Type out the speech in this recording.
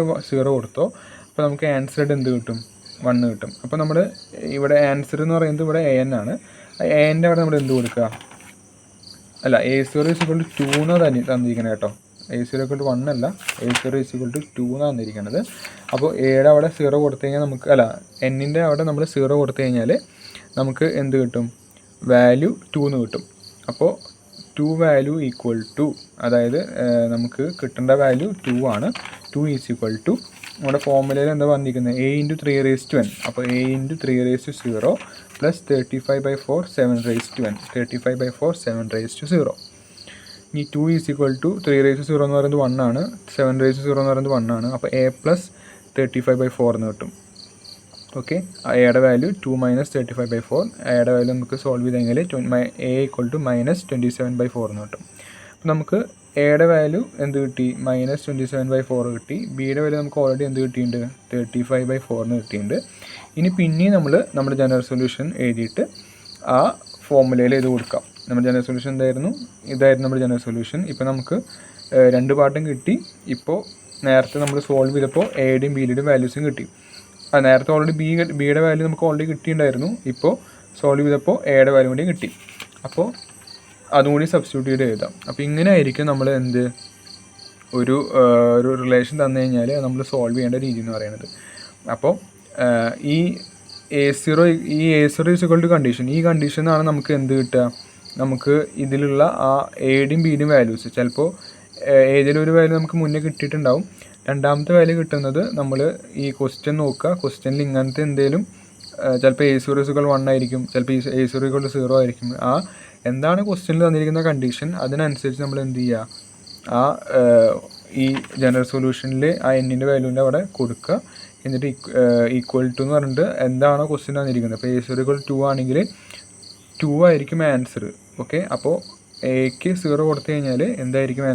0 കൊടുത്തോ, അപ്പോൾ നമുക്ക് ആൻസറായിട്ട് എന്ത് കിട്ടും? 1 കിട്ടും. അപ്പോൾ നമ്മൾ ഇവിടെ ആൻസർ എന്ന് പറയുന്നത് ഇവിടെ AN ആണ്. ANൻ്റെ അവിടെ നമ്മൾ എന്ത് കൊടുക്കുക? അല്ല, A0 = 2 എന്നാണ് തന്നിരിക്കുന്നത് കേട്ടോ. A0 = 1 അല്ല, A0 = 2 എന്നാണ് തന്നിരിക്കുന്നത്. അപ്പോൾ Aയുടെ അവിടെ 0 കൊടുത്തു കഴിഞ്ഞാൽ നമുക്ക്, അല്ല, Nൻ്റെ അവിടെ നമ്മൾ 0 കൊടുത്തു കഴിഞ്ഞാൽ നമുക്ക് എന്ത് കിട്ടും? വാല്യൂ 2 എന്ന് കിട്ടും. അപ്പോൾ 2 വാല്യൂ ഈക്വൽ ടു, അതായത് നമുക്ക് കിട്ടേണ്ട വാല്യൂ 2 ആണ്. 2 = നമ്മുടെ ഫോർമുലയിൽ എന്താ പറഞ്ഞിരിക്കുന്നത്? A × 3n. അപ്പോൾ A × 3/0 + 35/4 7/n. 35/4 7/0. ഇനി 2 = 3/0 എന്ന് പറയുന്നത് 1 ആണ്, 7/0 എന്ന് പറയുന്നത് 1 ആണ്. അപ്പോൾ A + 35/4 എന്ന് കിട്ടും. ഓക്കെ, എയുടെ വാല്യൂ 2 - 35/4. എയുടെ വാല്യൂ നമുക്ക് സോൾവ് ചെയ്ത് കഴിഞ്ഞാൽ A = -27/4 എന്ന് കിട്ടും. അപ്പോൾ നമുക്ക് എയുടെ വാല്യൂ എന്ത് കിട്ടി? -27/4 കിട്ടി. ബിയുടെ വാല്യൂ നമുക്ക് ഓൾറെഡി എന്ത് കിട്ടിയിട്ടുണ്ട്? 35/4 എന്ന് കിട്ടിയിട്ടുണ്ട്. ഇനി പിന്നെയും നമ്മൾ നമ്മുടെ ജനറൽ സൊല്യൂഷൻ എഴുതിയിട്ട് ആ ഫോർമുലയിൽ ഇത് കൊടുക്കാം. നമ്മുടെ ജനറൽ സൊല്യൂഷൻ എന്തായിരുന്നു? ഇതായിരുന്നു നമ്മുടെ ജനറൽ സൊല്യൂഷൻ. ഇപ്പോൾ നമുക്ക് 2 പാർട്ടും കിട്ടി. ഇപ്പോൾ നേരത്തെ നമ്മൾ സോൾവ് ചെയ്തപ്പോൾ എയുടെയും ബിയുടെയും വാല്യൂസും കിട്ടി. നേരത്തെ ഓൾറെഡി ബിയുടെ വാല്യൂ നമുക്ക് ഓൾറെഡി കിട്ടിയിട്ടുണ്ടായിരുന്നു. ഇപ്പോൾ സോൾവ് ചെയ്തപ്പോൾ എയുടെ വാല്യൂ കൂടി കിട്ടി. അപ്പോൾ അതും കൂടി സബ്സ്റ്റിറ്റ്യൂട്ട് ചെയ്ത് എഴുതാം. അപ്പോൾ ഇങ്ങനെ ആയിരിക്കും നമ്മൾ ഒരു റിലേഷൻ തന്നു കഴിഞ്ഞാൽ നമ്മൾ സോൾവ് ചെയ്യേണ്ട രീതി എന്ന് പറയുന്നത്. അപ്പോൾ ഈ A0 = കണ്ടീഷൻ, ഈ കണ്ടീഷനാണ് നമുക്ക് എന്ത് കിട്ടുക? നമുക്ക് ഇതിലുള്ള ആ എയുടെയും ബിയുടെയും വാല്യൂസ് ചിലപ്പോൾ ഏതെങ്കിലും ഒരു വാല്യൂ നമുക്ക് മുന്നേ കിട്ടിയിട്ടുണ്ടാവും. രണ്ടാമത്തെ വാല്യൂ കിട്ടുന്നത് നമ്മൾ ഈ ക്വസ്റ്റ്യൻ നോക്കുക. ക്വസ്റ്റ്യനിൽ ഇങ്ങനത്തെ എന്തെങ്കിലും ചിലപ്പോൾ A0 = 1 ആയിരിക്കും, ചിലപ്പോൾ A0 = 0 ആയിരിക്കും. എന്താണ് ക്വസ്റ്റ്യനിൽ തന്നിരിക്കുന്ന കണ്ടീഷൻ, അതിനനുസരിച്ച് നമ്മൾ എന്ത് ചെയ്യുക? ഈ ജനറൽ സൊല്യൂഷനിൽ ആ Nൻ്റെ വാല്യൂവിൻ്റെ അവിടെ കൊടുക്കുക. എന്നിട്ട് ഈക്വൽ ടു എന്ന് പറഞ്ഞിട്ട് എന്താണോ ക്വസ്റ്റ്യൻ തന്നിരിക്കുന്നത്, അപ്പോൾ A0 = 2 ആണെങ്കിൽ 2 ആയിരിക്കും ആൻസർ. ഓക്കെ, അപ്പോൾ Aക്ക് 0 കൊടുത്തു കഴിഞ്ഞാൽ എന്തായിരിക്കും